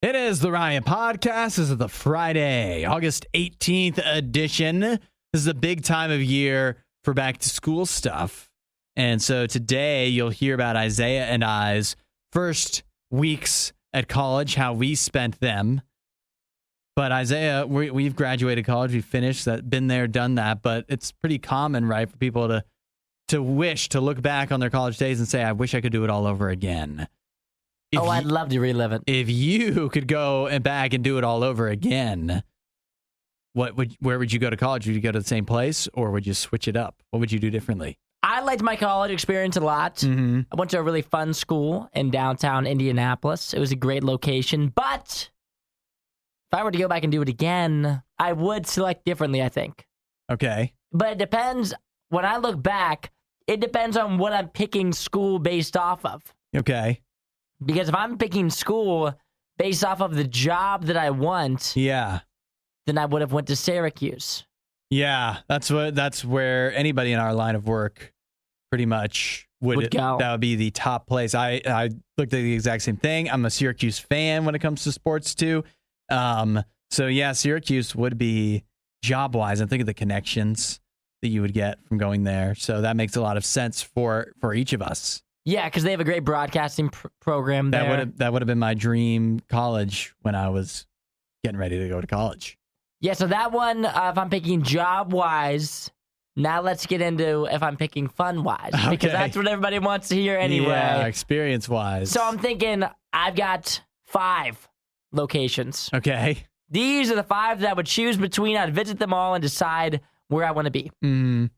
It is the Riot Podcast. This is the Friday, August 18th edition. This is a big time of year for back to school stuff. And so today you'll hear about Isaiah and I's first weeks at college, how we spent them. But Isaiah, we've graduated college. We've finished that, been there, done that. But it's pretty common, right, for people to wish to look back on their college days and say, I wish I could do it all over again. I'd love to relive it. If you could go back and do it all over again, where would you go to college? Would you go to the same place, or would you switch it up? What would you do differently? I liked my college experience a lot. Mm-hmm. I went to a really fun school in downtown Indianapolis. It was a great location, but if I were to go back and do it again, I would select differently, I think. Okay. But it depends. When I look back, it depends on what I'm picking school based off of. Okay. Because if I'm picking school based off of the job that I want, yeah, then I would have went to Syracuse. Yeah, that's where anybody in our line of work pretty much would go. That would be the top place. I looked at the exact same thing. I'm a Syracuse fan when it comes to sports too. So yeah, Syracuse would be job-wise. And think of the connections that you would get from going there. So that makes a lot of sense for each of us. Yeah, because they have a great broadcasting program there. That would have been my dream college when I was getting ready to go to college. Yeah, so that one, if I'm picking job-wise, now let's get into if I'm picking fun-wise. Okay. Because that's what everybody wants to hear anyway. Yeah, experience-wise. So I'm thinking I've got 5 locations. Okay. These are the 5 that I would choose between. I'd visit them all and decide where I want to be. Mm.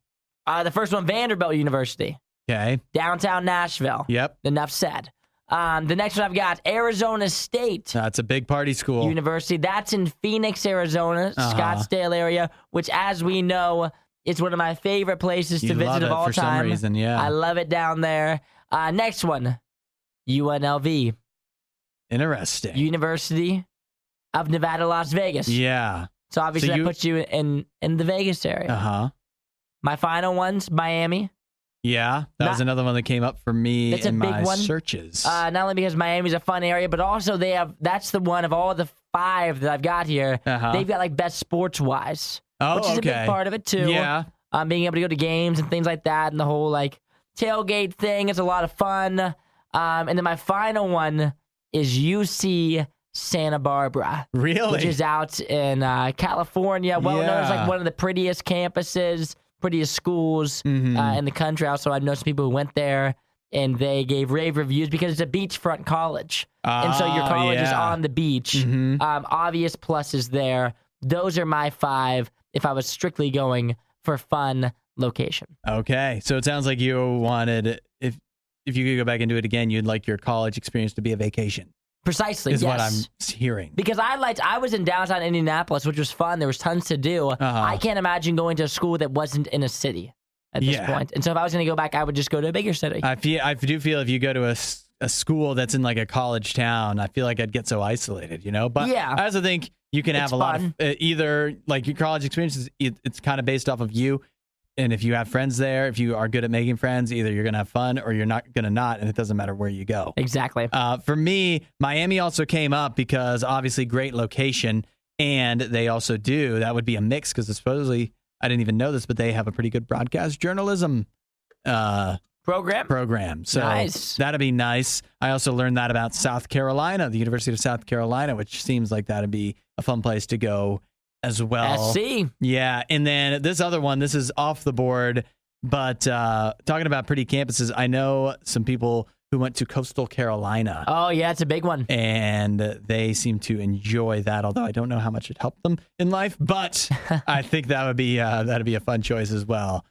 The first one, Vanderbilt University. Okay. Downtown Nashville. Yep. Enough said. The next one I've got, Arizona State. That's a big party school. University. That's in Phoenix, Arizona, Scottsdale area, which, as we know, is one of my favorite places to visit of all for time. Some reason, yeah. I love it down there. Next one, UNLV. Interesting. University of Nevada, Las Vegas. Yeah. So obviously that puts you in the Vegas area. Uh-huh. My final one's Miami. Yeah, that was another one that came up for me in my searches. Not only because Miami's a fun area, but also that's the one of all the 5 that I've got here. Uh-huh. They've got like best sports-wise, which is a big part of it too. Yeah. Being able to go to games and things like that, and the whole like tailgate thing is a lot of fun. And then my final one is UC Santa Barbara. Really? Which is out in California. Well known as like one of the prettiest campuses. Prettiest schools in the country. Also, I've known some people who went there and they gave rave reviews because it's a beachfront college. And so your college is on the beach. Mm-hmm. Obvious pluses there. Those are my 5 if I was strictly going for fun location. Okay. So it sounds like you wanted, if you could go back and do it again, you'd like your college experience to be a vacation. Precisely, is what I'm hearing. Because I was in downtown Indianapolis, which was fun. There was tons to do. I can't imagine going to a school that wasn't in a city at this point. And so if I was going to go back, I would just go to a bigger city. I do feel if you go to a school that's in like a college town, I feel like I'd get so isolated, you know? But yeah. I also think you can have a lot of either like your college experience it's kind of based off of you. And if you have friends there, if you are good at making friends, either you're going to have fun or you're not going to not, and it doesn't matter where you go. Exactly. For me, Miami also came up because obviously great location, and they also that would be a mix because supposedly, I didn't even know this, but they have a pretty good broadcast journalism program. So nice. That'd be nice. I also learned that about South Carolina, the University of South Carolina, which seems like that'd be a fun place to go as well. SC. Yeah. And then this other one, this is off the board, but talking about pretty campuses, I know some people who went to Coastal Carolina. Oh, yeah, it's a big one. And they seem to enjoy that, although I don't know how much it helped them in life, but I think that'd be a fun choice as well,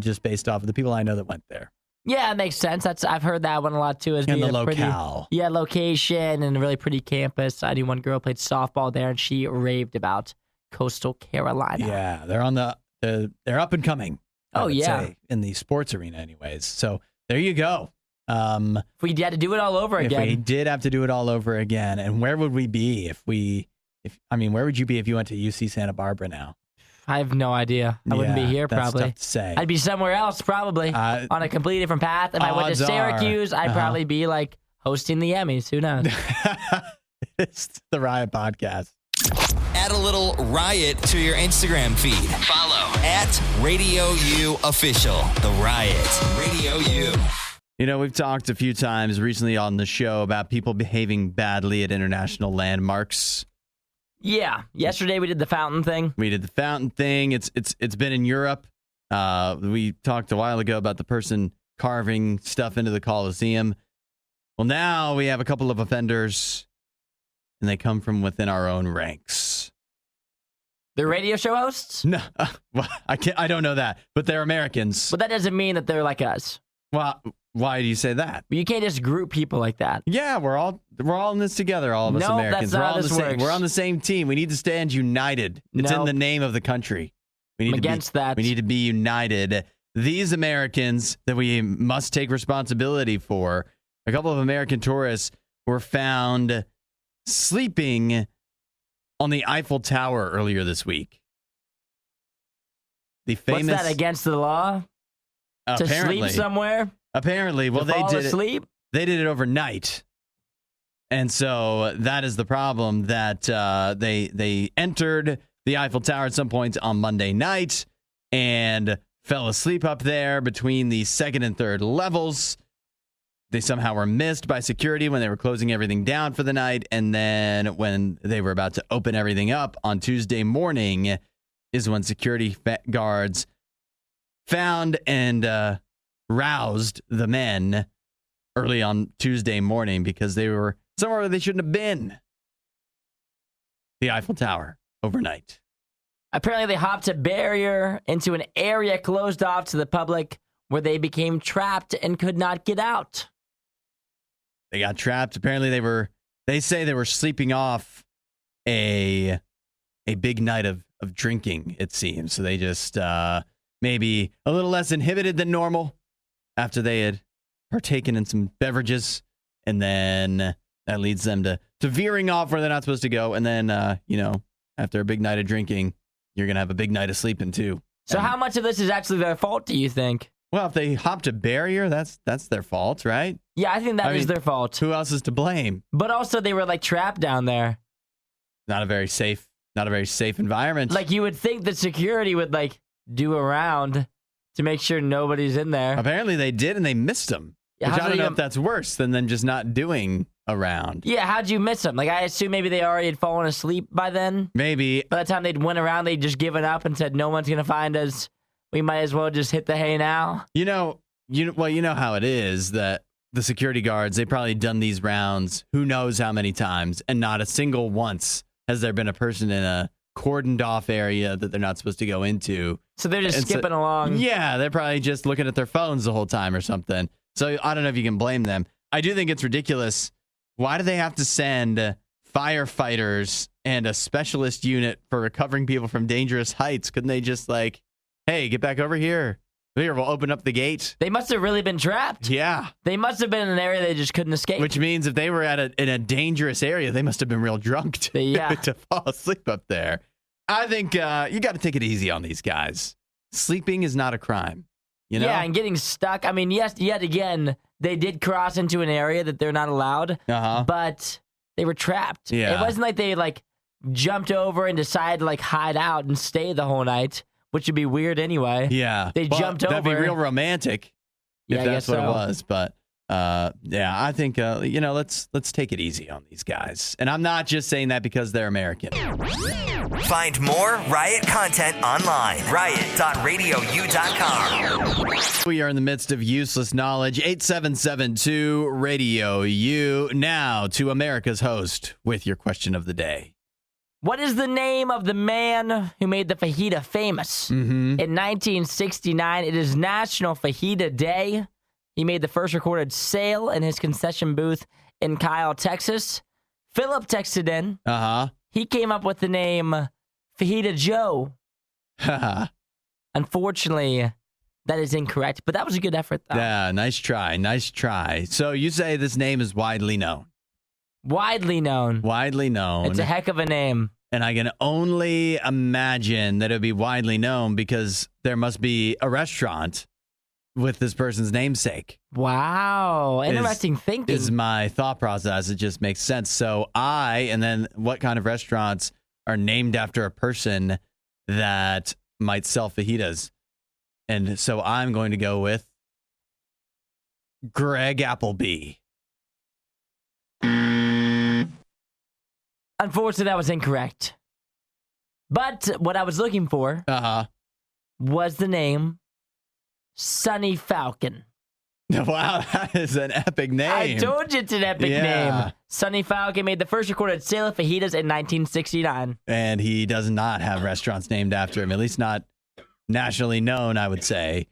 just based off of the people I know that went there. Yeah, it makes sense. I've heard that one a lot too. As and being the a locale. Pretty, location and a really pretty campus. I knew one girl played softball there, and she raved about Coastal Carolina. Yeah, they're they're up and coming. I would say, in the sports arena, anyways. So there you go. If we had to do it all over again. If we did have to do it all over again, and where would we be where would you be if you went to UC Santa Barbara now? I have no idea. I wouldn't be here probably. That's tough to say. I'd be somewhere else probably on a completely different path. If I went to Syracuse, I'd probably be like hosting the Emmys. Who knows? latest The Riot podcast. Add a little riot to your Instagram feed. Follow at RadioU Official. The Riot. Radio U. You know, we've talked a few times recently on the show about people behaving badly at international landmarks. Yeah. Yesterday we did the fountain thing. It's been in Europe. We talked a while ago about the person carving stuff into the Colosseum. Well, now we have a couple of offenders, and they come from within our own ranks. They're radio show hosts? No, I don't know that, but they're Americans. But that doesn't mean that they're like us. Well, why do you say that? You can't just group people like that. Yeah, we're all in this together, all of us No, Americans. that's not how this works. We're on the same team. We need to stand united. It's in the name of the country. We need that. We need to be united. These Americans that we must take responsibility for, a couple of American tourists were found sleeping on the Eiffel Tower earlier this week. The famous. What's that, against the law? To sleep somewhere? Apparently. Well, they did asleep? They did it overnight. And so that is the problem, that they entered the Eiffel Tower at some point on Monday night and fell asleep up there between the second and third levels. They somehow were missed by security when they were closing everything down for the night. And then when they were about to open everything up on Tuesday morning is when security guards found and roused the men early on Tuesday morning because they were somewhere where they shouldn't have been. The Eiffel Tower overnight. Apparently they hopped a barrier into an area closed off to the public where they became trapped and could not get out. They got trapped. Apparently they say they were sleeping off a big night of drinking, it seems. So they just maybe a little less inhibited than normal after they had partaken in some beverages. And then that leads them to veering off where they're not supposed to go. And then, after a big night of drinking, you're going to have a big night of sleeping too. So how much of this is actually their fault, do you think? Well, if they hopped a barrier, that's their fault, right? Yeah, I think that is their fault. Who else is to blame? But also they were like trapped down there. Not a very safe environment. Like you would think that security would like do a round to make sure nobody's in there. Apparently they did, and they missed them. Yeah, which I don't know if that's worse than them just not doing a round. Yeah, how'd you miss them? Like I assume maybe they already had fallen asleep by then. Maybe. By the time they'd went around, they'd just given up and said, no one's going to find us. We might as well just hit the hay now. You know how it is that the security guards, they probably done these rounds who knows how many times, and not a single once has there been a person in a cordoned off area that they're not supposed to go into. So they're just skipping along. Yeah, they're probably just looking at their phones the whole time or something. So I don't know if you can blame them. I do think it's ridiculous. Why do they have to send firefighters and a specialist unit for recovering people from dangerous heights? Couldn't they just hey, get back over here. Here, we'll open up the gate. They must have really been trapped. Yeah. They must have been in an area they just couldn't escape. Which means if they were in a dangerous area, they must have been real drunk to fall asleep up there. I think you got to take it easy on these guys. Sleeping is not a crime. You know? Yeah, and getting stuck. I mean, yes, yet again, they did cross into an area that they're not allowed, but they were trapped. Yeah. It wasn't like they jumped over and decided to hide out and stay the whole night, which would be weird anyway. Yeah. They jumped over. That'd be real romantic if that's what it was. But I think let's take it easy on these guys. And I'm not just saying that because they're American. Find more Riot content online. Riot.radiou.com. We are in the midst of useless knowledge. 8772 Radio U. Now to America's host with your question of the day. What is the name of the man who made the fajita famous? In 1969, it is National Fajita Day. He made the first recorded sale in his concession booth in Kyle, Texas. Philip texted in. He came up with the name Fajita Joe. Unfortunately, that is incorrect, but that was a good effort, though. Yeah, nice try. Nice try. So you say this name is widely known. Widely known. Widely known. It's a heck of a name. And I can only imagine that it would be widely known because there must be a restaurant with this person's namesake. Wow. Interesting thinking. Is my thought process. It just makes sense. So and then what kind of restaurants are named after a person that might sell fajitas? And so I'm going to go with Greg Appleby. Unfortunately, that was incorrect. But what I was looking for was the name Sonny Falcon. Wow, that is an epic name. I told you it's an epic name. Sonny Falcon made the first recorded sale of fajitas in 1969. And he does not have restaurants named after him, at least not nationally known, I would say.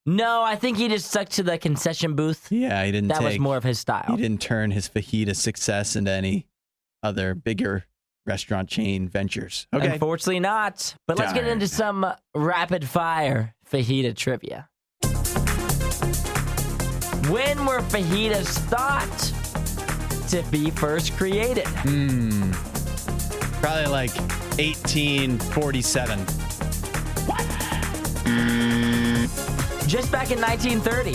No, I think he just stuck to the concession booth. Yeah, he didn't. That was more of his style. He didn't turn his fajita success into any other bigger restaurant chain ventures. Okay. Unfortunately not. But let's get into some rapid fire fajita trivia. When were fajitas thought to be first created? Probably like 1847. Just back in 1930.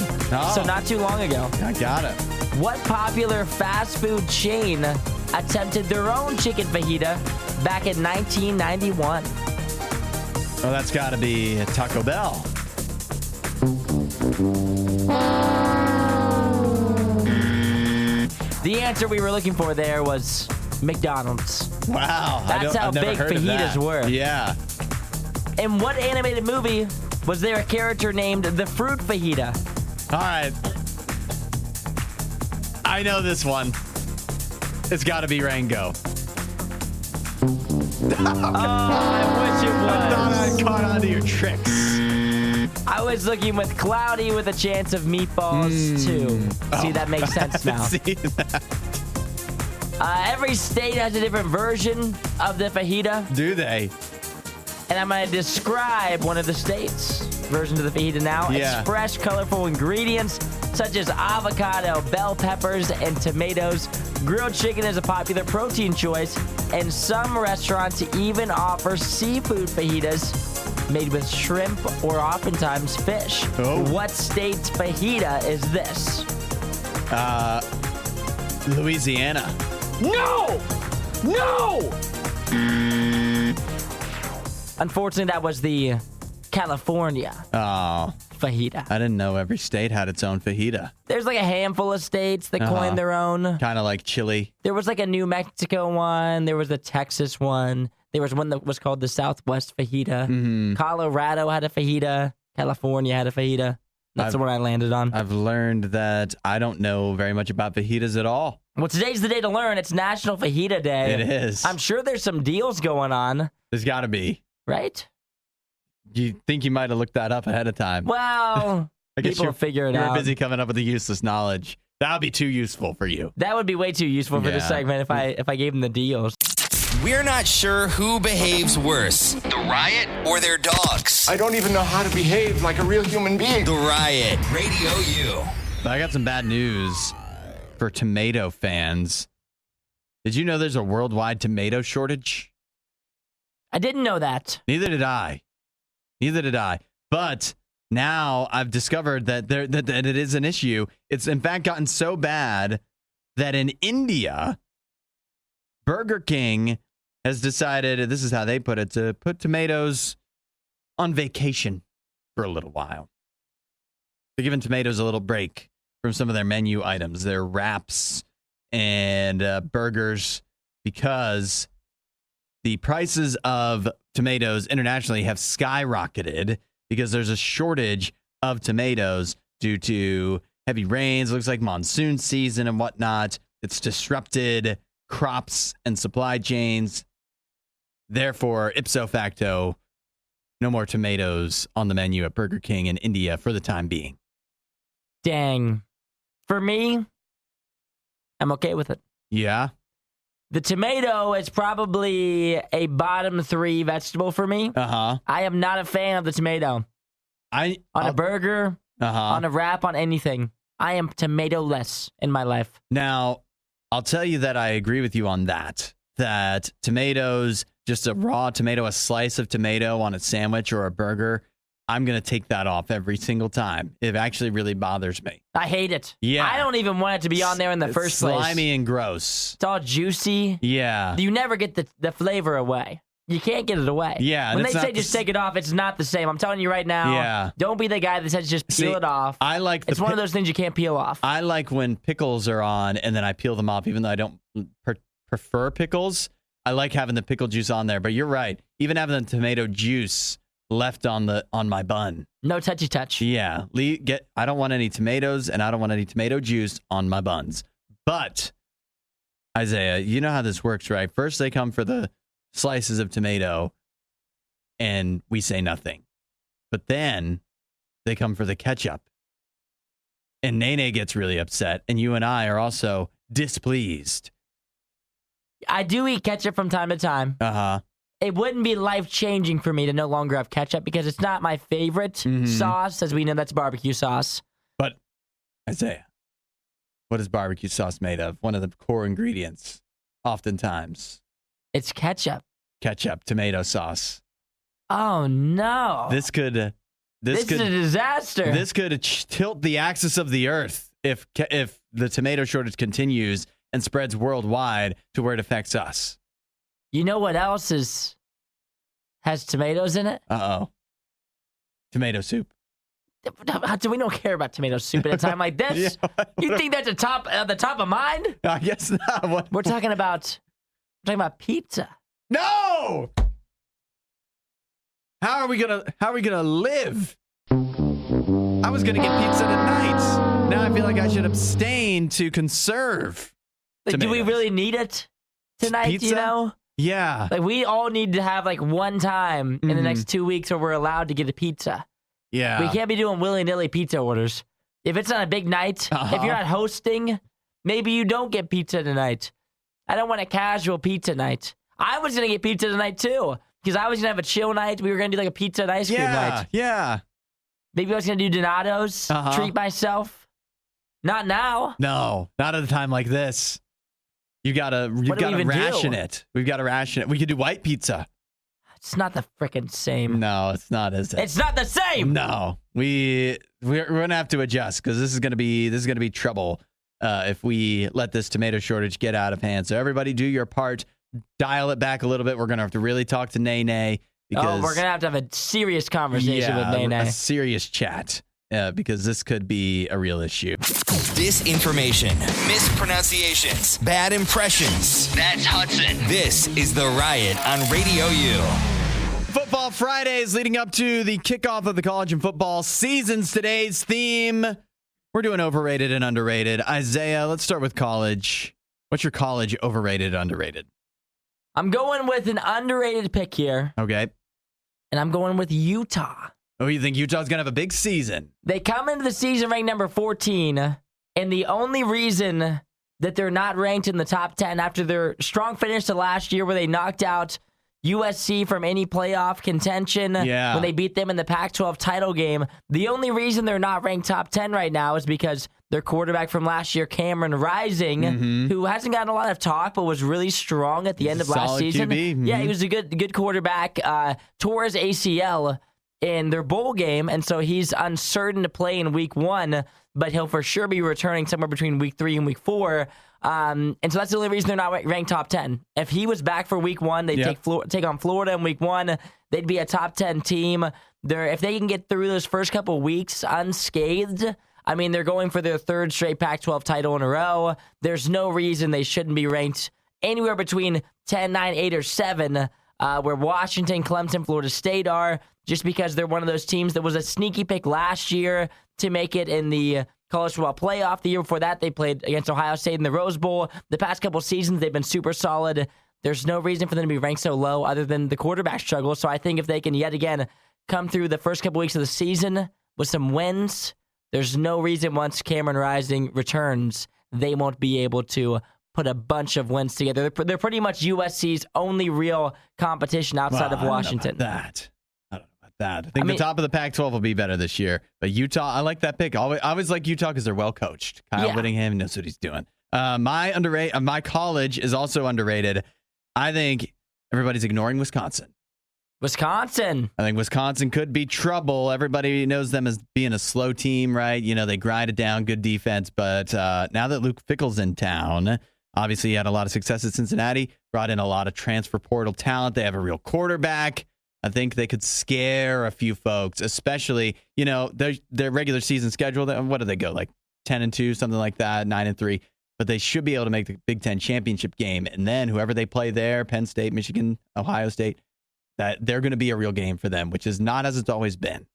So not too long ago. I got it. What popular fast food chain attempted their own chicken fajita back in 1991? Well, that's got to be Taco Bell. The answer we were looking for there was McDonald's. Wow. That's how big fajitas were. Yeah. In what animated movie was there a character named the Fruit Fajita? All right. I know this one. It's got to be Rango. I wish it was. I thought I caught on to your tricks. I was looking with Cloudy with a chance of meatballs, too. See, that makes sense now. See that. Every state has a different version of the fajita. Do they? And I'm going to describe one of the states' versions of the fajita now. Yeah. It's fresh, colorful ingredients such as avocado, bell peppers, and tomatoes. Grilled chicken is a popular protein choice, and some restaurants even offer seafood fajitas made with shrimp or oftentimes fish. Oh. What state's fajita is this? Louisiana. No! Unfortunately, that was the California Oh, fajita. I didn't know every state had its own fajita. There's like a handful of states that coined their own. Kind of like chili. There was like a New Mexico one. There was a Texas one. There was one that was called the Southwest fajita. Mm-hmm. Colorado had a fajita. California had a fajita. That's the one I landed on. I've learned that I don't know very much about fajitas at all. Well, today's the day to learn. It's National Fajita Day. It is. I'm sure there's some deals going on. There's got to be. Right? You think you might have looked that up ahead of time. Well, I guess people will figure it out. You're busy coming up with the useless knowledge. That would be too useful for you. That would be way too useful for this segment if I gave them the deals. We're not sure who behaves worse, the Riot or their dogs. I don't even know how to behave like a real human being. The Riot, Radio U. But I got some bad news for tomato fans. Did you know there's a worldwide tomato shortage? I didn't know that. Neither did I. But now I've discovered that that it is an issue. It's in fact gotten so bad that in India, Burger King has decided, this is how they put it, to put tomatoes on vacation for a little while. They're giving tomatoes a little break from some of their menu items, their wraps and burgers, because the prices of tomatoes internationally have skyrocketed because there's a shortage of tomatoes due to heavy rains. It looks like monsoon season and whatnot. It's disrupted crops and supply chains. Therefore, ipso facto, no more tomatoes on the menu at Burger King in India for the time being. Dang. For me, I'm okay with it. Yeah? The tomato is probably a bottom 3 vegetable for me. Uh-huh. I am not a fan of the tomato. On a burger, on a wrap, on anything. I am tomato-less in my life. Now, I'll tell you that I agree with you on that. That tomatoes, just a raw tomato, a slice of tomato on a sandwich or a burger, I'm going to take that off every single time. It actually really bothers me. I hate it. Yeah. I don't even want it to be on there in the first place. Slimy and gross. It's all juicy. Yeah. You never get the flavor away. You can't get it away. Yeah. When they say just take it off, it's not the same. I'm telling you right now. Yeah. Don't be the guy that says just peel it off. I like it's one of those things you can't peel off. I like when pickles are on and then I peel them off, even though I don't prefer pickles. I like having the pickle juice on there. But you're right. Even having the tomato juice left on my bun. No touchy touch. Yeah. I don't want any tomatoes and I don't want any tomato juice on my buns. But Isaiah, you know how this works, right? First they come for the slices of tomato and we say nothing. But then they come for the ketchup. And Nene gets really upset and you and I are also displeased. I do eat ketchup from time to time. Uh-huh. It wouldn't be life-changing for me to no longer have ketchup because it's not my favorite sauce. As we know, that's barbecue sauce. But, Isaiah, what is barbecue sauce made of? One of the core ingredients, oftentimes. It's ketchup. Ketchup, tomato sauce. Oh, no. This is a disaster. This could tilt the axis of the earth if the tomato shortage continues and spreads worldwide to where it affects us. You know what else has tomatoes in it? Uh-oh. Tomato soup. We don't care about tomato soup at a time like this. Yeah, you think that's the top of mind? I guess not. We're talking about pizza. No! How are we gonna live? I was gonna get pizza tonight. Now I feel like I should abstain to conserve. Like, do we really need it tonight? Pizza? You know? Yeah. Like, we all need to have like one time in the next 2 weeks where we're allowed to get a pizza. Yeah. We can't be doing willy-nilly pizza orders. If it's on a big night, if you're not hosting, maybe you don't get pizza tonight. I don't want a casual pizza night. I was going to get pizza tonight, too, because I was going to have a chill night. We were going to do like a pizza and ice cream night. Yeah. Maybe I was going to do Donato's, treat myself. Not now. No, not at a time like this. You've got to ration it. We've got to ration it. We could do white pizza. It's not the frickin' same. No, it's not, is it? It's not the same. No. We're going to have to adjust because this is going to be trouble if we let this tomato shortage get out of hand. So everybody do your part. Dial it back a little bit. We're going to have to really talk to Nene. Because, we're going to have a serious conversation with Nene. A serious chat. Because this could be a real issue. Disinformation, mispronunciations, bad impressions. That's Hudson. This is The Riot on Radio U. Football Fridays leading up to the kickoff of the college and football seasons. Today's theme, we're doing overrated and underrated. Isaiah, let's start with college. What's your college overrated, underrated? I'm going with an underrated pick here. Okay. And I'm going with Utah. Oh, you think Utah's going to have a big season? They come into the season ranked number 14, and the only reason that they're not ranked in the top 10 after their strong finish to last year where they knocked out USC from any playoff contention when they beat them in the Pac-12 title game, the only reason they're not ranked top 10 right now is because their quarterback from last year, Cameron Rising, who hasn't gotten a lot of talk but was really strong at the end of last season. QB. Yeah, he was a good quarterback. Tore his ACL in their bowl game, and so he's uncertain to play in week 1, but he'll for sure be returning somewhere between week 3 and week 4. And so that's the only reason they're not ranked top 10. If he was back for week 1, they'd take on Florida in week 1. They'd be a top 10 team. If they can get through those first couple weeks unscathed, I mean, they're going for their 3rd straight Pac-12 title in a row. There's no reason they shouldn't be ranked anywhere between 10, 9, 8, or 7, where Washington, Clemson, Florida State are, just because they're one of those teams that was a sneaky pick last year to make it in the college football playoff. The year before that, they played against Ohio State in the Rose Bowl. The past couple seasons, they've been super solid. There's no reason for them to be ranked so low other than the quarterback struggle. So I think if they can yet again come through the first couple weeks of the season with some wins, there's no reason once Cameron Rising returns, they won't be able to put a bunch of wins together. They're pretty much USC's only real competition outside of Washington. I don't know about that. I think the top of the Pac-12 will be better this year. But Utah, I like that pick. I always like Utah because they're well coached. Kyle Whittingham knows what he's doing. My college is also underrated. I think everybody's ignoring Wisconsin. Wisconsin. I think Wisconsin could be trouble. Everybody knows them as being a slow team, right? You know, they grind it down, good defense. But now that Luke Fickell's in town, obviously he had a lot of success at Cincinnati, brought in a lot of transfer portal talent. They have a real quarterback. I think they could scare a few folks, especially, you know, their regular season schedule. What do they go, like 10-2, something like that, 9-3? But they should be able to make the Big Ten championship game. And then whoever they play there, Penn State, Michigan, Ohio State, that they're going to be a real game for them, which is not as it's always been.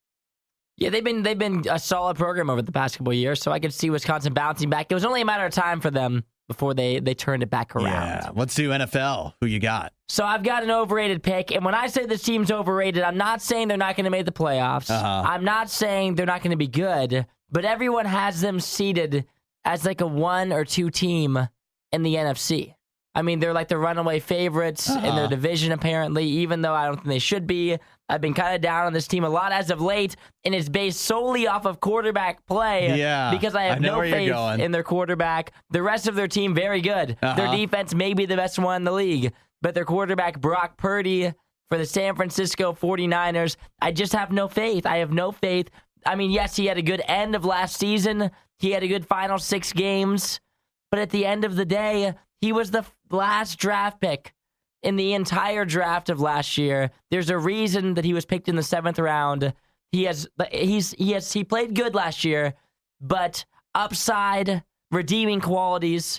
Yeah, they've been a solid program over the past couple of years, so I could see Wisconsin bouncing back. It was only a matter of time for them before they turned it back around. Yeah, let's do NFL. Who you got? So I've got an overrated pick, and when I say this team's overrated, I'm not saying they're not going to make the playoffs. I'm not saying they're not going to be good, but everyone has them seeded as like a 1 or 2 team in the NFC. I mean, they're like the runaway favorites in their division, apparently, even though I don't think they should be. I've been kind of down on this team a lot as of late, and it's based solely off of quarterback play because I have no faith in their quarterback. The rest of their team, very good. Their defense may be the best one in the league, but their quarterback, Brock Purdy, for the San Francisco 49ers, I just have no faith. I have no faith. I mean, yes, he had a good end of last season. He had a good final 6 games, but at the end of the day, he was the last draft pick in the entire draft of last year. There's a reason that he was picked in the 7th round. He played good last year, but upside, redeeming qualities,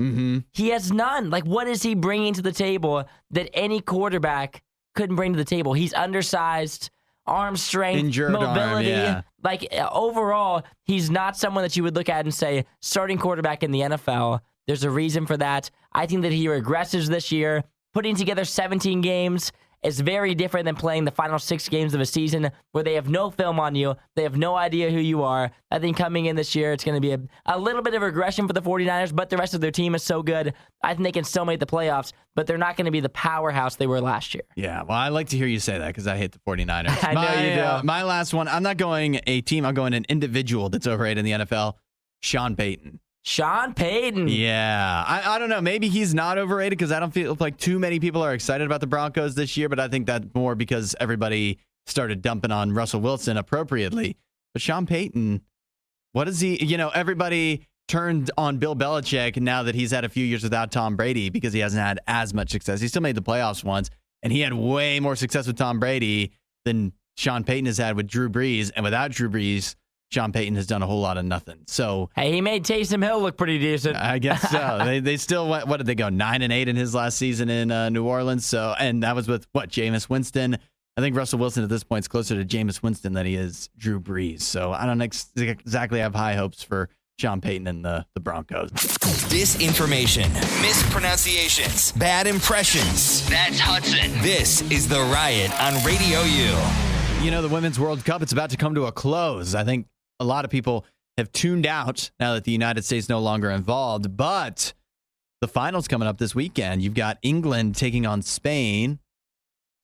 he has none. Like, what is he bringing to the table that any quarterback couldn't bring to the table? He's undersized, arm strength, injured mobility. arm, yeah. Like, overall, he's not someone that you would look at and say, starting quarterback in the NFL. There's a reason for that. I think that he regresses this year. Putting together 17 games is very different than playing the final 6 games of a season where they have no film on you. They have no idea who you are. I think coming in this year, it's going to be a little bit of regression for the 49ers, but the rest of their team is so good. I think they can still make the playoffs, but they're not going to be the powerhouse they were last year. Yeah, well, I like to hear you say that because I hate the 49ers. I know you do. My last one, I'm not going a team. I'm going an individual that's overrated in the NFL, Sean Payton. Sean Payton. Yeah. I don't know. Maybe he's not overrated because I don't feel like too many people are excited about the Broncos this year, but I think that's more because everybody started dumping on Russell Wilson appropriately. But Sean Payton, what is he? You know, everybody turned on Bill Belichick now that he's had a few years without Tom Brady because he hasn't had as much success. He still made the playoffs once, and he had way more success with Tom Brady than Sean Payton has had with Drew Brees. And without Drew Brees, Sean Payton has done a whole lot of nothing. So hey, he made Taysom Hill look pretty decent. I guess so. they still went, what did they go, 9-8 in his last season in New Orleans? So, and that was with Jameis Winston. I think Russell Wilson at this point is closer to Jameis Winston than he is Drew Brees. So I don't exactly have high hopes for Sean Payton and the Broncos. Disinformation, mispronunciations, bad impressions. That's Hudson. This is The Riot on Radio U. You know, the Women's World Cup, it's about to come to a close. I think a lot of people have tuned out now that the United States no longer involved, but the finals coming up this weekend. You've got England taking on Spain,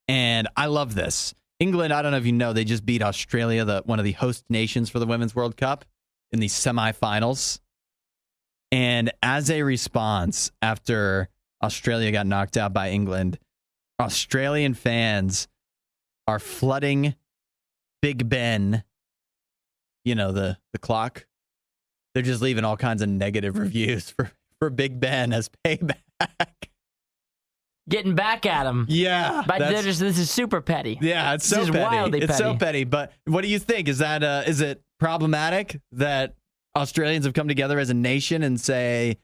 and I love this. England, I don't know if you know, they just beat Australia, one of the host nations for the Women's World Cup, in the semifinals. And as a response, after Australia got knocked out by England, Australian fans are flooding Big Ben, you know, the clock. They're just leaving all kinds of negative reviews for Big Ben as payback. Getting back at him. Yeah. But this is super petty. Yeah, it's so petty. Wildly petty. It's so petty. But what do you think? Is it problematic that Australians have come together as a nation and saying,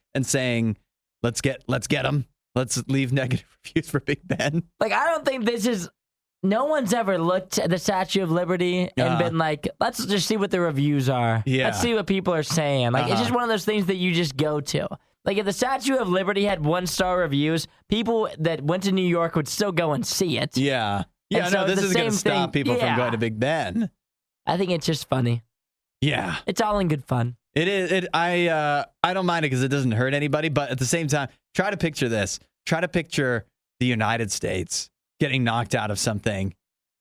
let's get them. Let's leave negative reviews for Big Ben? Like, I don't think this is... No one's ever looked at the Statue of Liberty and been like, let's just see what the reviews are. Yeah. Let's see what people are saying. Like, it's just one of those things that you just go to. Like, if the Statue of Liberty had 1-star reviews, people that went to New York would still go and see it. Yeah. Yeah, no, this isn't going to stop people from going to Big Ben. I think it's just funny. Yeah. It's all in good fun. It is. I don't mind it because it doesn't hurt anybody, but at the same time, try to picture this. Try to picture the United States getting knocked out of something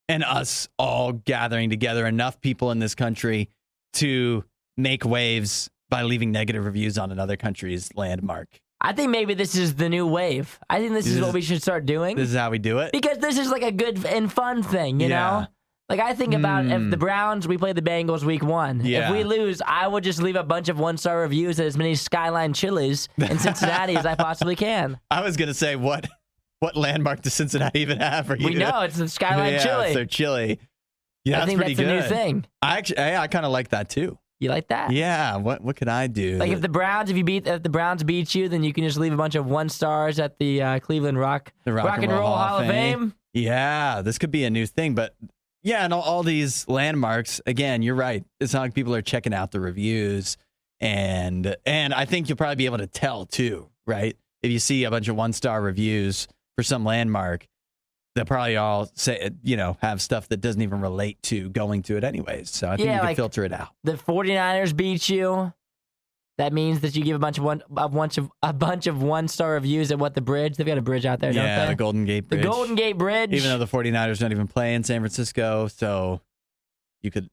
and us all gathering together, enough people in this country to make waves by leaving negative reviews on another country's landmark. I think maybe this is the new wave. I think this is what we should start doing. This is how we do it? Because this is like a good and fun thing, you know? Like, I think about if the Browns, we play the Bengals week 1. Yeah. If we lose, I would just leave a bunch of 1-star reviews at as many Skyline Chili's in Cincinnati as I possibly can. I was going to say, what landmark does Cincinnati even have for you? We know, it's the Skyline Chili. It's their chili. Yeah, I think pretty that's good. the new thing. I kind of like that too. You like that? Yeah. What could I do? Like if the Browns beat you, then you can just leave a bunch of 1-stars at the Cleveland Rock and Roll Hall of Fame. Yeah, this could be a new thing, but yeah, and all these landmarks. Again, you're right. It's not like people are checking out the reviews, and I think you'll probably be able to tell too, right? If you see a bunch of 1-star reviews for some landmark, they'll probably all say, have stuff that doesn't even relate to going to it anyways. So I think you can filter it out. The 49ers beat you. That means that you give a bunch of 1-star reviews at the bridge. They've got a bridge out there, don't they? Yeah, the Golden Gate Bridge. The Golden Gate Bridge. Even though the 49ers don't even play in San Francisco, so you could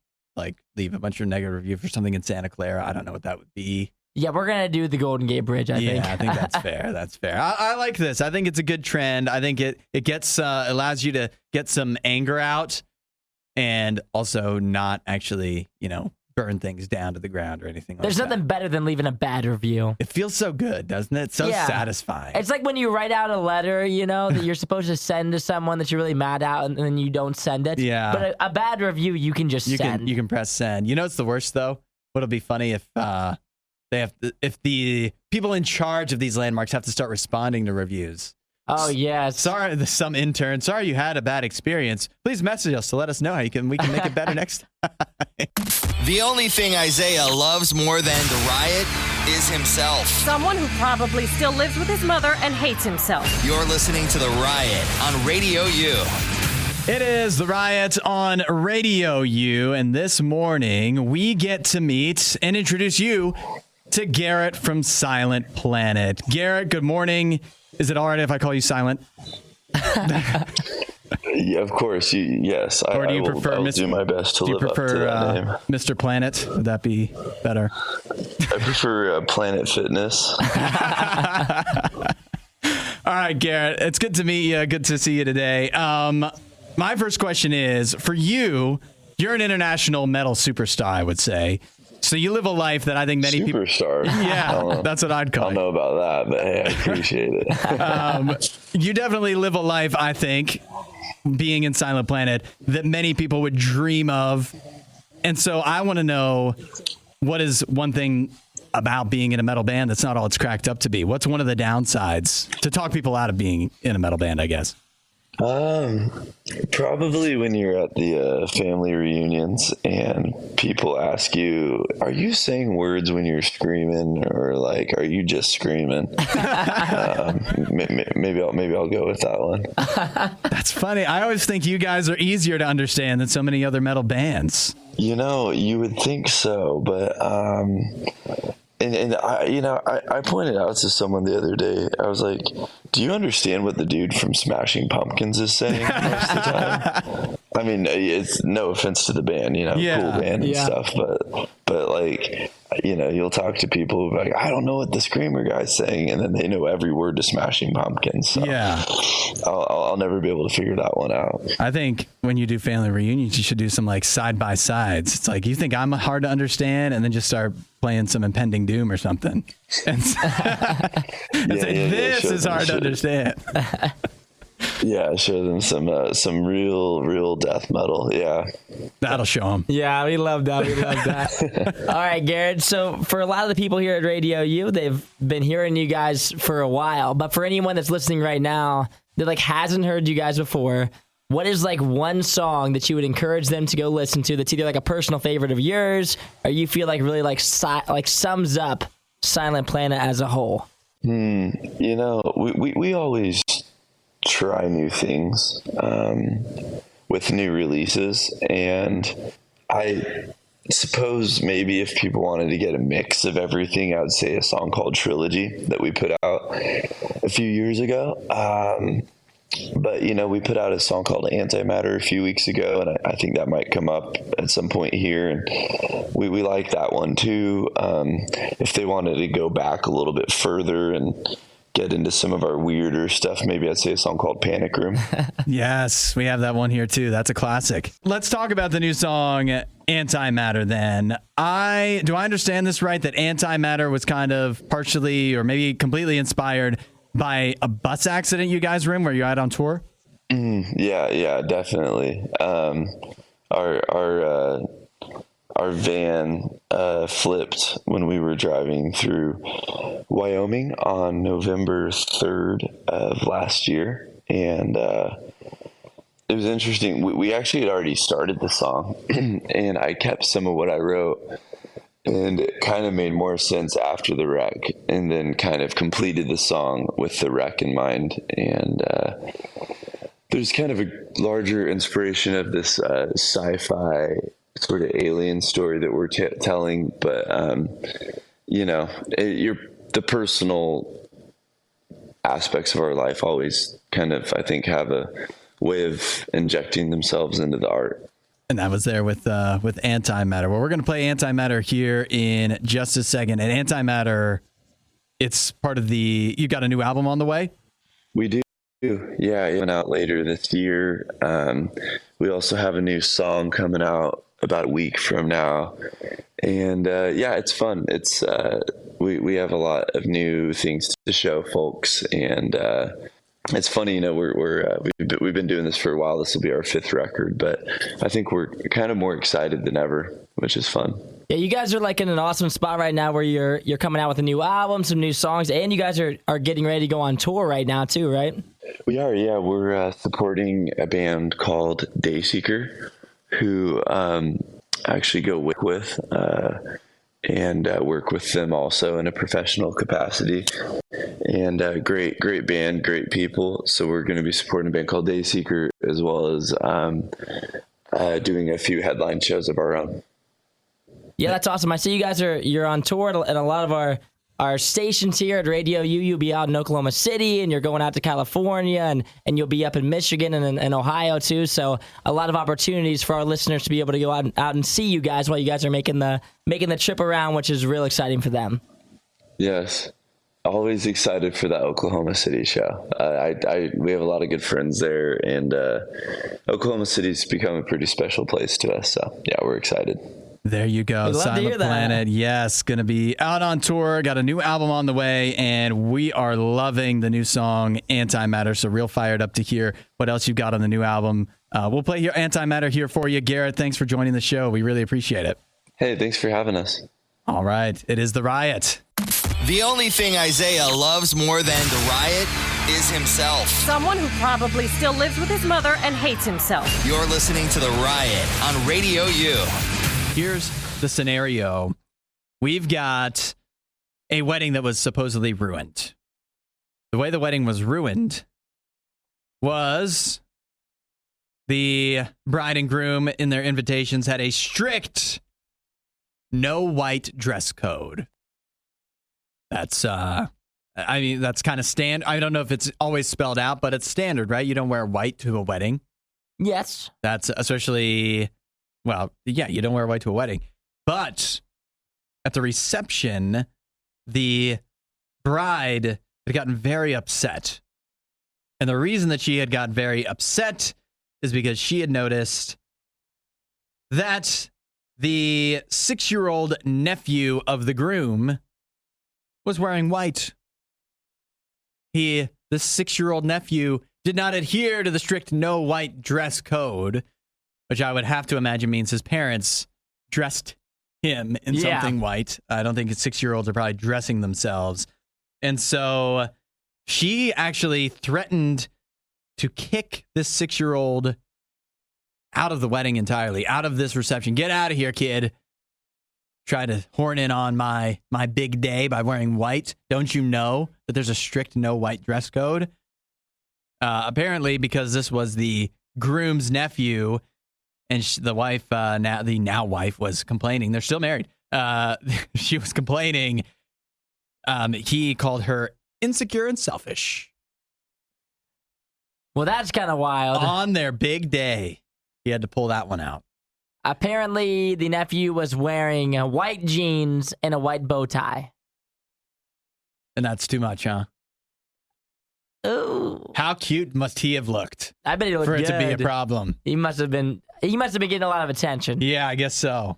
leave a bunch of negative review for something in Santa Clara. I don't know what that would be. Yeah, we're going to do the Golden Gate Bridge, I think. Yeah, I think that's fair. That's fair. I like this. I think it's a good trend. I think it allows you to get some anger out and also not actually, burn things down to the ground or anything like that. There's nothing better than leaving a bad review. It feels so good, doesn't it? It's so satisfying. It's like when you write out a letter, that you're supposed to send to someone that you're really mad at, and then you don't send it. Yeah. But a bad review, you can just send. You can press send. You know what's the worst, though? What'll be funny if if the people in charge of these landmarks have to start responding to reviews. Oh, yes. Sorry, some intern. Sorry you had a bad experience. Please message us to let us know how we can make it better next time. The only thing Isaiah loves more than the riot is himself. Someone who probably still lives with his mother and hates himself. You're listening to The Riot on Radio U. It is The Riot on Radio U, and this morning we get to meet and introduce you to Garrett from Silent Planet. Garrett, good morning. Is it all right if I call you Silent? Yeah, of course. Yes. Or do you prefer I'll do my best to live up to that name. Mr. Planet? Would that be better? I prefer Planet Fitness. All right, Garrett. It's good to meet you. Good to see you today. My first question is, for you, you're an international metal superstar, I would say. So you live a life that I think many people... Superstar. Yeah, that's what I'd call it. I don't know about that, but hey, I appreciate it. You definitely live a life, I think, being in Silent Planet, that many people would dream of. And so I want to know, what is one thing about being in a metal band that's not all it's cracked up to be? What's one of the downsides to talk people out of being in a metal band, I guess? Probably when you're at the family reunions and people ask you, are you saying words when you're screaming, or are you just screaming? Maybe I'll go with that one. That's funny. I always think you guys are easier to understand than so many other metal bands. You would think so, but and I pointed out to someone the other day, I was like, do you understand what the dude from Smashing Pumpkins is saying most of the time? I mean, it's no offense to the band, cool band and stuff, but you'll talk to people who are like, I don't know what the screamer guy's saying, and then they know every word to Smashing Pumpkins. So yeah. I'll never be able to figure that one out. I think when you do family reunions, you should do some side by sides. It's like, you think I'm hard to understand, and then just start playing some Impending Doom or something. And this is hard to understand. Yeah, show them some real death metal. Yeah, that'll show them. Yeah, we love that. We love that. All right, Garrett. So for a lot of the people here at Radio U, they've been hearing you guys for a while. But for anyone that's listening right now that hasn't heard you guys before, what is one song that you would encourage them to go listen to that's either a personal favorite of yours, or you feel really sums up Silent Planet as a whole? We always try new things with new releases, and I suppose maybe if people wanted to get a mix of everything, I would say a song called Trilogy that we put out a few years ago. But, we put out a song called Antimatter a few weeks ago, and I think that might come up at some point here. And we like that one too. If they wanted to go back a little bit further and get into some of our weirder stuff, maybe I'd say a song called Panic Room. Yes, we have that one here too. That's a classic. Let's talk about the new song Antimatter then. Do I understand this right, that Antimatter was kind of partially or maybe completely inspired by a bus accident you guys were in where you're out on tour? Yeah, definitely. Our van flipped when we were driving through Wyoming on November 3rd of last year. And it was interesting. We actually had already started the song, and I kept some of what I wrote. And it kind of made more sense after the wreck, and then kind of completed the song with the wreck in mind. And there's kind of a larger inspiration of this sci-fi sort of alien story that we're telling. But, the personal aspects of our life always kind of, I think, have a way of injecting themselves into the art. And that was there with Antimatter. Well, we're going to play Antimatter here in just a second. And Antimatter, it's part of you got a new album on the way? We do. Yeah, it went out later this year. We also have a new song coming out about a week from now. And it's fun. It's we have a lot of new things to show folks. And it's funny, we've been doing this for a while. This will be our 5th record, but I think we're kind of more excited than ever, which is fun. Yeah, you guys are like in an awesome spot right now where you're coming out with a new album, some new songs, and you guys are getting ready to go on tour right now too, right? We are, yeah. We're supporting a band called Dayseeker, who I actually go with and work with them also in a professional capacity. And great band, great people. So we're going to be supporting a band called Dayseeker, as well as doing a few headline shows of our own. Yeah, that's awesome. I see you guys you're on tour at a lot of our stations here at RadioU. You'll be out in Oklahoma City, and you're going out to California, and you'll be up in Michigan and Ohio too. So a lot of opportunities for our listeners to be able to go out and see you guys while you guys are making the trip around, which is real exciting for them. Yes. Always excited for that Oklahoma City show. We have a lot of good friends there, and Oklahoma City's become a pretty special place to us. So yeah, we're excited. There you go. Silent Planet. Yes, going to be out on tour. Got a new album on the way, and we are loving the new song Antimatter. So real fired up to hear what else you've got on the new album. We'll play your Antimatter here for you, Garrett. Thanks for joining the show. We really appreciate it. Hey, thanks for having us. All right. It is The Riot. The only thing Isaiah loves more than The Riot is himself. Someone who probably still lives with his mother and hates himself. You're listening to The Riot on Radio U. Here's the scenario. We've got a wedding that was supposedly ruined. The way the wedding was ruined was the bride and groom in their invitations had a strict no white dress code. That's that's kind of standard. I don't know if it's always spelled out, but it's standard, right? You don't wear white to a wedding. Yes. That's especially, well, yeah, you don't wear white to a wedding. But at the reception, the bride had gotten very upset. And the reason that she had got very upset is because she had noticed that the 6-year-old nephew of the groom was wearing white. The 6-year-old nephew did not adhere to the strict no white dress code, which I would have to imagine means his parents dressed him in something white. I don't think 6-year-olds are probably dressing themselves. And so she actually threatened to kick this 6-year-old out of the wedding entirely, out of this reception. Get out of here, kid. Try to horn in on my big day by wearing white. Don't you know that there's a strict no white dress code? Apparently, because this was the groom's nephew, and the wife, the now wife, was complaining. They're still married. She was complaining. He called her insecure and selfish. Well, that's kind of wild. On their big day, he had to pull that one out. Apparently, the nephew was wearing white jeans and a white bow tie. And that's too much, huh? Ooh. How cute must he have looked I bet he looked for it good. to be a problem? He must have been getting a lot of attention. Yeah, I guess so.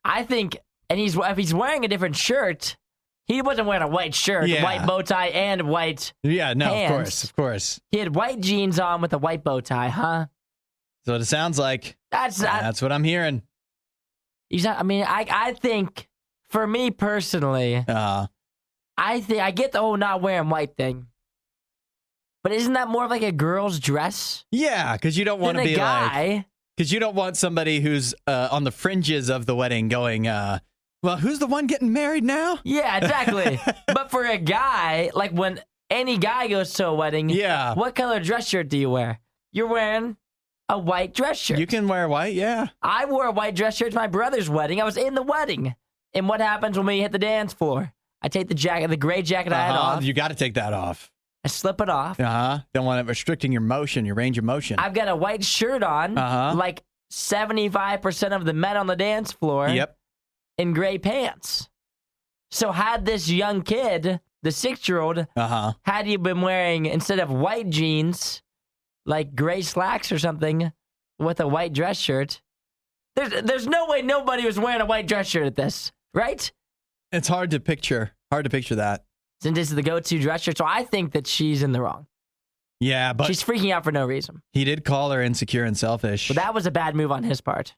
I think, and if he's wearing a different shirt, he wasn't wearing a white shirt, Yeah. white bow tie, and white Yeah, no, pants. of course. He had white jeans on with a white bow tie, huh? So it sounds like That's what I'm hearing. I think, for me personally, I get the whole not wearing white thing. But isn't that more of like a girl's dress? Yeah, because you don't want to than a be guy? because you don't want somebody who's on the fringes of the wedding going, well, who's the one getting married now? Yeah, exactly. But for a guy, like when any guy goes to a wedding, Yeah. what color dress shirt do you wear? You're wearing a white dress shirt. You can wear white, yeah. I wore a white dress shirt to my brother's wedding. I was in the wedding. And what happens when we hit the dance floor? I take the gray jacket I had off. You got to take that off. I slip it off. Don't want it restricting your motion, your range of motion. I've got a white shirt on, like 75% of the men on the dance floor. Yep. In gray pants. So had this young kid, the 6-year-old, had he been wearing, instead of white jeans, like gray slacks or something, with a white dress shirt, there's no way nobody was wearing a white dress shirt at this, right? It's hard to picture. Hard to picture that. Since this is the go-to dress shirt, so I think that she's in the wrong. Yeah, but She's freaking out for no reason. he did call her insecure and selfish. But that was a bad move on his part.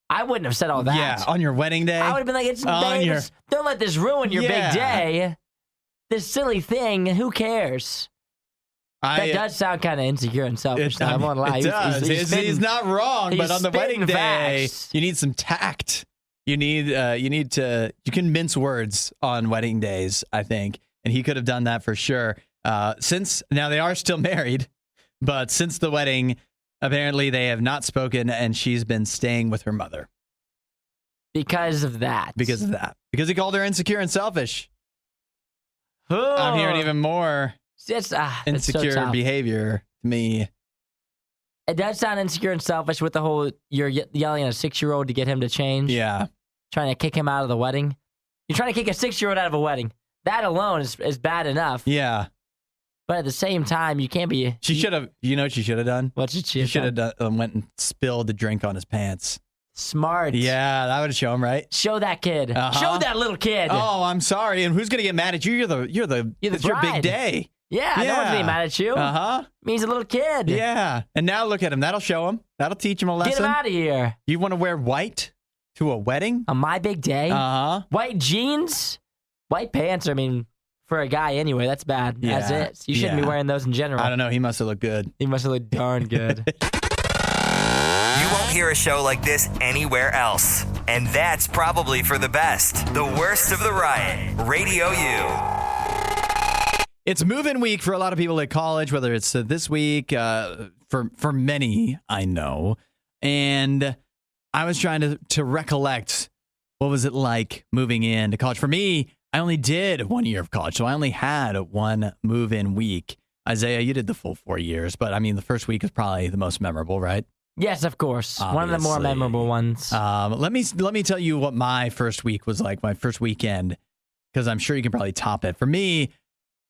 I wouldn't have said all that. Yeah, on your wedding day. I would have been like, don't let this ruin your Yeah. big day. This silly thing, who cares? That does sound kind of insecure and selfish. I won't lie. It does. He's not wrong, but on the wedding spitting day, facts. you need some tact. You can mince words on wedding days, I think. And he could have done that for sure. Since now they are still married, but since the wedding, apparently they have not spoken, and she's been staying with her mother. Because of that. Because he called her insecure and selfish. Oh, I'm hearing even more it's insecure so tough. behavior to me. It does sound insecure and selfish with the whole you're yelling at a 6-year-old to get him to change. Yeah. Trying to kick him out of the wedding. You're trying to kick a 6-year-old out of a wedding. That alone is bad enough. Yeah. But at the same time, you can't be. She should have. You know what she should have done? What should she She have should done? have went and spilled the drink on his pants. Smart. Yeah, that would show him, right? Show that kid. Uh-huh. Show that little kid. Oh, I'm sorry. And who's gonna get mad at you? It's your big bride. day. Yeah, no one's getting mad at you. Uh-huh. He's a little kid. Yeah. And now look at him. That'll show him. That'll teach him a lesson. Get him out of here. You want to wear white to a wedding? On my big day? Uh-huh. White jeans? White pants, I mean, for a guy anyway, that's bad as Yeah. is. You shouldn't be wearing those in general. I don't know. He must have looked good. He must have looked darn good. You won't hear a show like this anywhere else. And that's probably for the best. The Worst of the Riot. Radio U. It's move-in week for a lot of people at college, whether it's this week, for many, I know. And I was trying to recollect what was it like moving into college. For me, I only did 1 year of college, so I only had one move-in week. Isaiah, you did the full 4 years, but I mean, the first week is probably the most memorable, right? Yes, of course. One of the more Obviously. memorable ones. Let me tell you what my first week was like, my first weekend, because I'm sure you can probably top it. For me,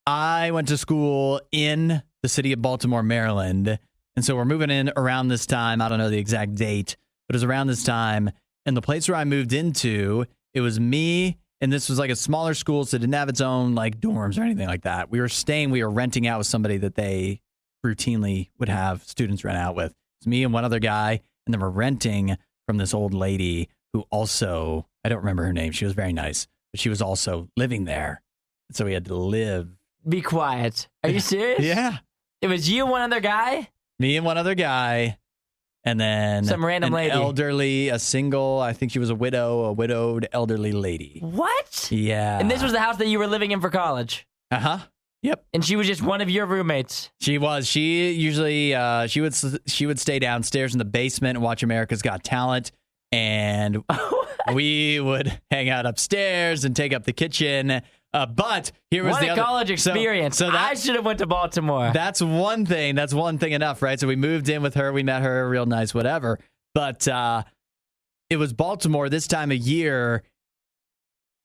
I went to school in the city of Baltimore, Maryland. And so we're moving in around this time. I don't know the exact date, but it was around this time. And the place where I moved into, it was me. And this was like a smaller school, so it didn't have its own like dorms or anything like that. We were renting out with somebody that they routinely would have students rent out with. It's me and one other guy. And then we're renting from this old lady who also, I don't remember her name. She was very nice, but she was also living there. And so we had to live. Be quiet. Are you serious? Yeah. It was you and one other guy? Me and one other guy. And then Some random lady. Elderly, a single, I think she was a widowed elderly lady. What? Yeah. And this was the house that you were living in for college? Uh-huh. Yep. And she was just one of your roommates? She was. She usually, she would stay downstairs in the basement and watch America's Got Talent. And we would hang out upstairs and take up the kitchen. But here was What the a other college experience. So I should have went to Baltimore. That's one thing. That's one thing enough, right? So we moved in with her. We met her, real nice, whatever. But it was Baltimore this time of year,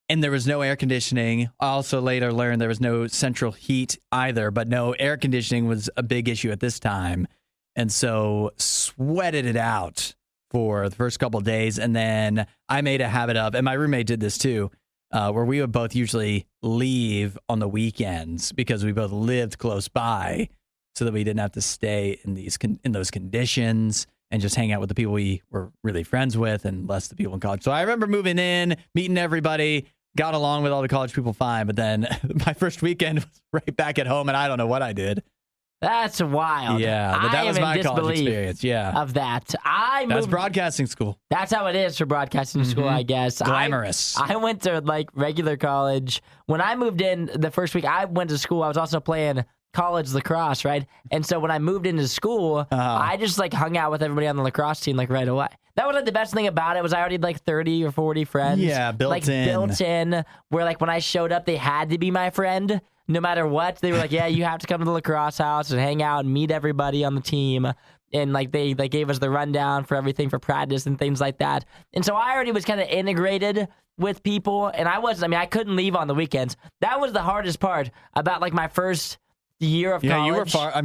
and there was no air conditioning. I also later learned there was no central heat either, but no air conditioning was a big issue at this time. And so sweated it out for the first couple of days. And then I made a habit of, and my roommate did this too, where we would both usually leave on the weekends because we both lived close by so that we didn't have to stay in those conditions and just hang out with the people we were really friends with and less the people in college. So I remember moving in, meeting everybody, got along with all the college people fine, but then my first weekend was right back at home and I don't know what I did. That's wild. Yeah, but that was my college experience. Yeah. Of that. That's broadcasting school. That's how it is for broadcasting school, I guess. Glamorous. I went to like regular college. When I moved in the first week I went to school, I was also playing college lacrosse, right? And so when I moved into school, I just like hung out with everybody on the lacrosse team like right away. That was like the best thing about it was I already had like 30 or 40 friends. Yeah, built in. Where like when I showed up, they had to be my friend. No matter what, they were like, yeah, you have to come to the lacrosse house and hang out and meet everybody on the team. And like they gave us the rundown for everything for practice and things like that. And so I already was kind of integrated with people. And I couldn't leave on the weekends. That was the hardest part about like my first year of college. Yeah,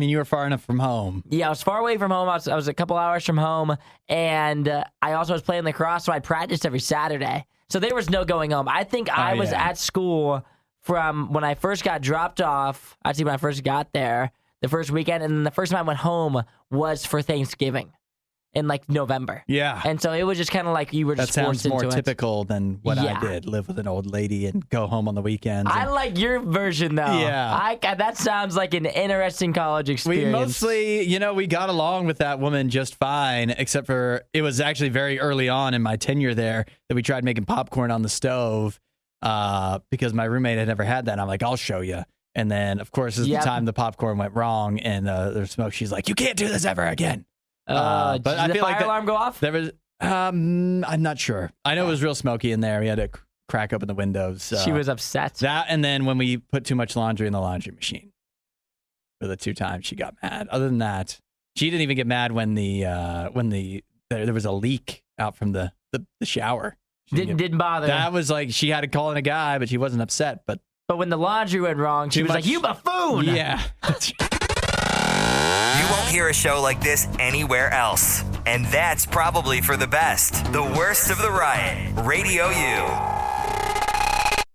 you were far enough from home. Yeah, I was far away from home. I was a couple hours from home. And I also was playing lacrosse, so I practiced every Saturday. So there was no going home. I think I was at school from when I first got dropped off, actually when I first got there, the first weekend, and then the first time I went home was for Thanksgiving in like November. Yeah. And so it was just kind of like you were just forced into it. That sounds more typical than what I did, live with an old lady and go home on the weekends. I like your version though. Yeah. That sounds like an interesting college experience. We mostly, we got along with that woman just fine, except for it was actually very early on in my tenure there that we tried making popcorn on the stove. Because my roommate had never had that. And I'm like, I'll show you. And then, of course, the time the popcorn went wrong and there's smoke. She's like, you can't do this ever again. But did the fire alarm go off? There was, I'm not sure. I know it was real smoky in there. We had to crack open the windows. She was upset. That, and then when we put too much laundry in the laundry machine for the 2 times, she got mad. Other than that, she didn't even get mad when there was a leak out from the shower. Didn't bother. That was like she had to call in a guy, but she wasn't upset. But when the laundry went wrong, she was like, "You buffoon!" Yeah. You won't hear a show like this anywhere else, and that's probably for the best. The Worst of the Riot, RadioU.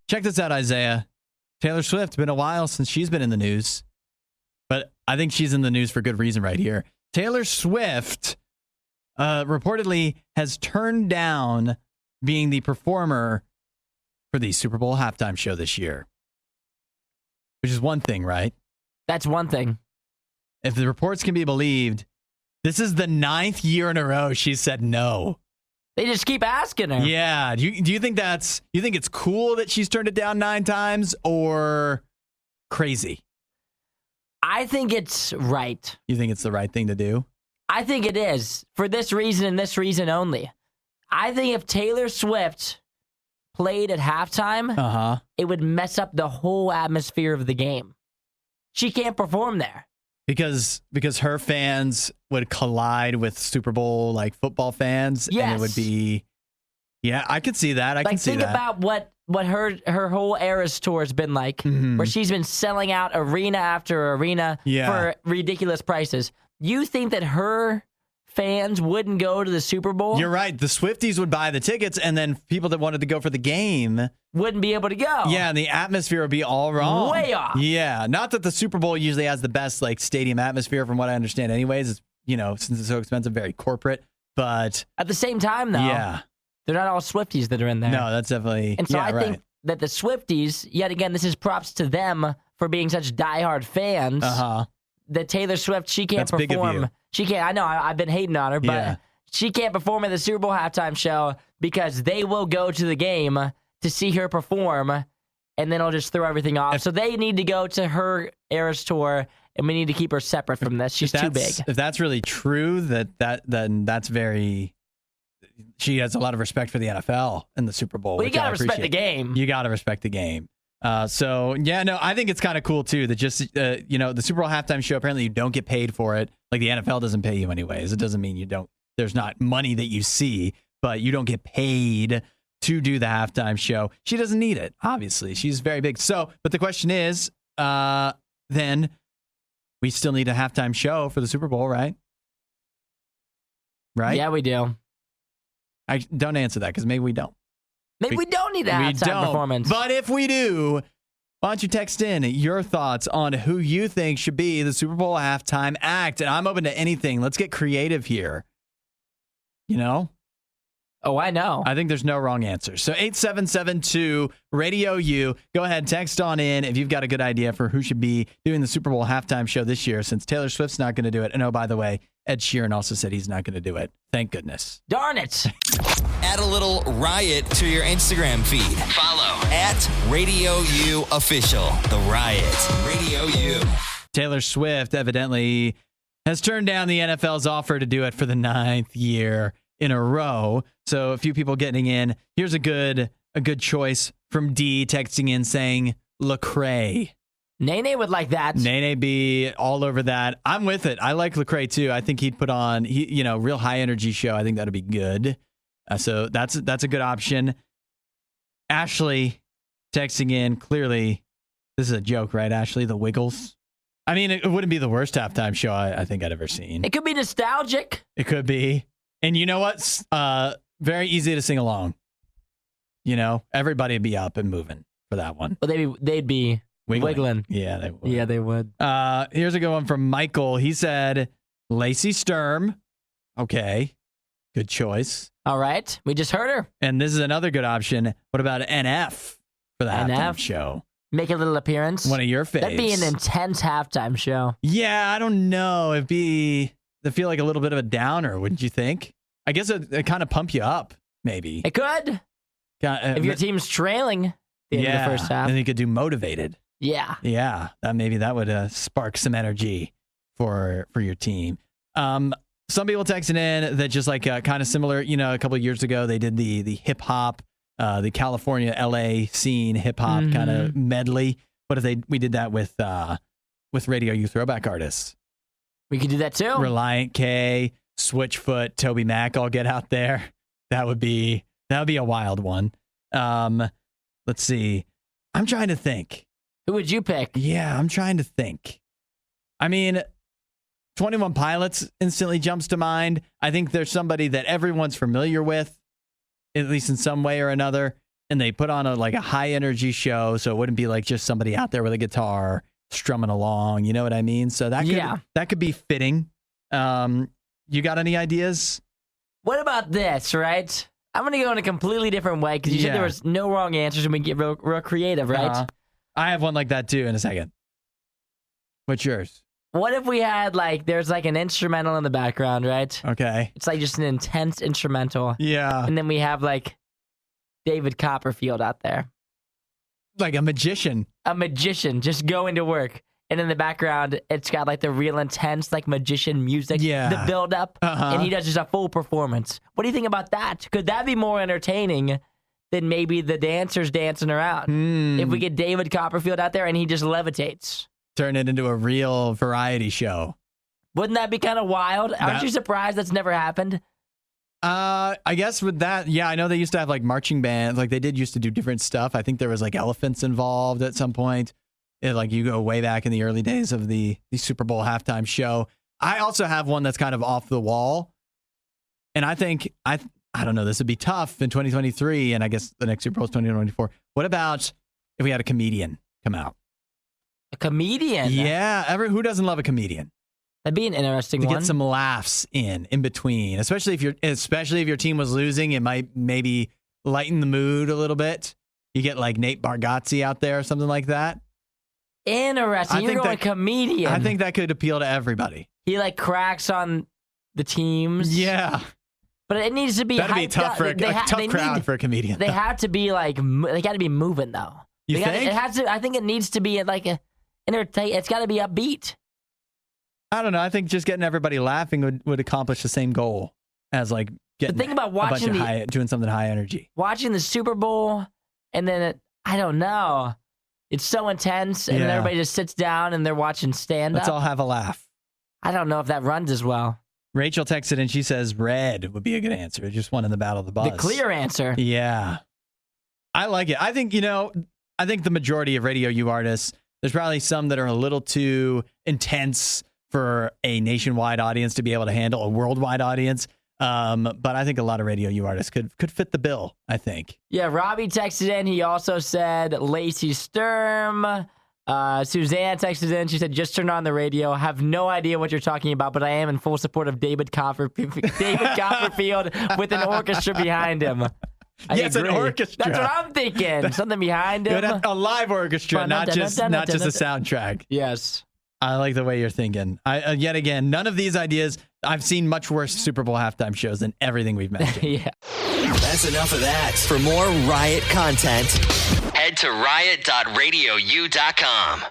Check this out, Isaiah. Taylor Swift. Been a while since she's been in the news, but I think she's in the news for good reason right here. Taylor Swift reportedly has turned down being the performer for the Super Bowl halftime show this year. Which is one thing, right? That's one thing. If the reports can be believed, this is the 9th year in a row she said no. They just keep asking her. Yeah. Do you think it's cool that she's turned it down 9 times or crazy? I think it's right. You think it's the right thing to do? I think it is. For this reason and this reason only. I think if Taylor Swift played at halftime, it would mess up the whole atmosphere of the game. She can't perform there. Because her fans would collide with Super Bowl like football fans, and it would be, I could see that. I can see that. Think about what her whole Eras tour has been like, where she's been selling out arena after arena for ridiculous prices. You think that her fans wouldn't go to the Super Bowl? You're right. The Swifties would buy the tickets, and then people that wanted to go for the game wouldn't be able to go. Yeah, and the atmosphere would be all wrong. Way off. Yeah, not that the Super Bowl usually has the best like stadium atmosphere, from what I understand. Anyways, it's since it's so expensive, very corporate. But at the same time, though, they're not all Swifties that are in there. No, that's definitely. And so I think that the Swifties, yet again, this is props to them for being such diehard fans. That Taylor Swift, she can't perform. Big of you. She can't. I know. I've been hating on her, but she can't perform at the Super Bowl halftime show because they will go to the game to see her perform, and then it'll just throw everything off. So they need to go to her Eras tour, and we need to keep her separate from this. She's too big. If that's really true, then that's very. She has a lot of respect for the NFL and the Super Bowl. Well, you gotta respect the game. You gotta respect the game. So yeah, no, I think it's kind of cool too that just the Super Bowl halftime show, apparently you don't get paid for it. Like the NFL doesn't pay you anyways. It doesn't mean you don't. There's not money that you see, but you don't get paid to do the halftime show. She doesn't need it, obviously. She's very big. So, but the question is, then we still need a halftime show for the Super Bowl, right? Right? Yeah, we do. I don't answer that because maybe we don't. Maybe we don't need a halftime performance. But if we do, why don't you text in your thoughts on who you think should be the Super Bowl halftime act? And I'm open to anything. Let's get creative here. You know? Oh, I know. I think there's no wrong answer. So 8772 Radio U. Go ahead, text on in if you've got a good idea for who should be doing the Super Bowl halftime show this year, since Taylor Swift's not going to do it. And oh, by the way, Ed Sheeran also said he's not going to do it. Thank goodness. Darn it. Add a little riot to your Instagram feed. Follow at RadioU Official. The Riot. Radio U. Taylor Swift evidently has turned down the NFL's offer to do it for the 9th year in a row. So a few people getting in. Here's a good choice from D texting in saying Lecrae. Nene would like that. Nene be all over that. I'm with it. I like Lecrae too. I think he'd put on real high energy show. I think that'd be good. So that's a good option. Ashley texting in, clearly this is a joke, right, Ashley? The Wiggles. I mean, it wouldn't be the worst halftime show I think I'd ever seen. It could be nostalgic. It could be. And you know what? Very easy to sing along. Everybody would be up and moving for that one. Well, they'd be wiggling. Yeah, they would. Yeah, they would. Here's a good one from Michael. He said, Lacey Sturm. Okay. Good choice. All right. We just heard her. And this is another good option. What about NF for the halftime show? Make a little appearance. One of your faves. That'd be an intense halftime show. Yeah, I don't know. It'd feel like a little bit of a downer, wouldn't you think? I guess it kind of pump you up, maybe. It could. If your team's trailing at the end of the first half. And you could do motivated. Yeah. Yeah. That would spark some energy for your team. Some people texting in that just like kind of similar, a couple of years ago, they did the hip hop, the California, LA scene hip hop kind of medley. What if we did that with Radio U throwback artists? We could do that too. Reliant K, Switchfoot, Toby Mac all get out there. That would be a wild one. Let's see. I'm trying to think. Who would you pick? Yeah, I'm trying to think. I mean, 21 Pilots instantly jumps to mind. I think there's somebody that everyone's familiar with, at least in some way or another, and they put on a high energy show, so it wouldn't be like just somebody out there with a guitar strumming along. You know what I mean? So that could be fitting. You got any ideas? What about this, right? I'm going to go in a completely different way because you said there was no wrong answers and we get real creative, right? I have one like that too in a second. What's yours? What if we had there's an instrumental in the background, right? Okay. It's just an intense instrumental. Yeah. And then we have David Copperfield out there. Like a magician. A magician just going to work. And in the background, it's got the real intense magician music, the build up, and he does just a full performance. What do you think about that? Could that be more entertaining than maybe the dancers dancing around? If we get David Copperfield out there and he just levitates. Turn it into a real variety show. Wouldn't that be kind of wild? Aren't you surprised that's never happened? I guess with that, yeah, I know they used to have marching bands. They did used to do different stuff. I think there was elephants involved at some point. You go way back in the early days of the Super Bowl halftime show. I also have one that's kind of off the wall. And I think, I don't know, this would be tough in 2023. And I guess the next Super Bowl is 2024. What about if we had a comedian come out? A comedian? Yeah. Who doesn't love a comedian? That'd be an interesting one. To get some laughs in between, especially if your team was losing, it might maybe lighten the mood a little bit. You get Nate Bargatze out there or something like that. Interesting. You're going comedian. I think that could appeal to everybody. He cracks on the teams. Yeah. But it needs to be That'd be tough for a tough crowd for a comedian. They have to be they got to be moving though. You think? It has to. I think it needs to be it's got to be upbeat. I don't know. I think just getting everybody laughing would accomplish the same goal as getting think about watching doing something high energy. Watching the Super Bowl and then I don't know. It's so intense, and then Yeah. everybody just sits down and they're watching stand-up. Let's all have a laugh. I don't know if that runs as well. Rachel texted and she says red would be a good answer. Just one in the battle of the bus. The clear answer. Yeah. I like it. I think, I think the majority of Radio U artists, there's probably some that are a little too intense for a nationwide audience to be able to handle, a worldwide audience. But I think a lot of Radio U artists could fit the bill, I think. Yeah, Robbie texted in. He also said Lacey Sturm. Suzanne texted in. She said, just turn on the radio. Have no idea what you're talking about, but I am in full support of David Copperfield with an orchestra behind him. Yes, an orchestra. That's what I'm thinking. Something behind him. A live orchestra, not just a soundtrack. Yes. I like the way you're thinking. Yet again, none of these ideas. I've seen much worse Super Bowl halftime shows than everything we've mentioned. Yeah. That's enough of that. For more Riot content, head to riot.radiou.com.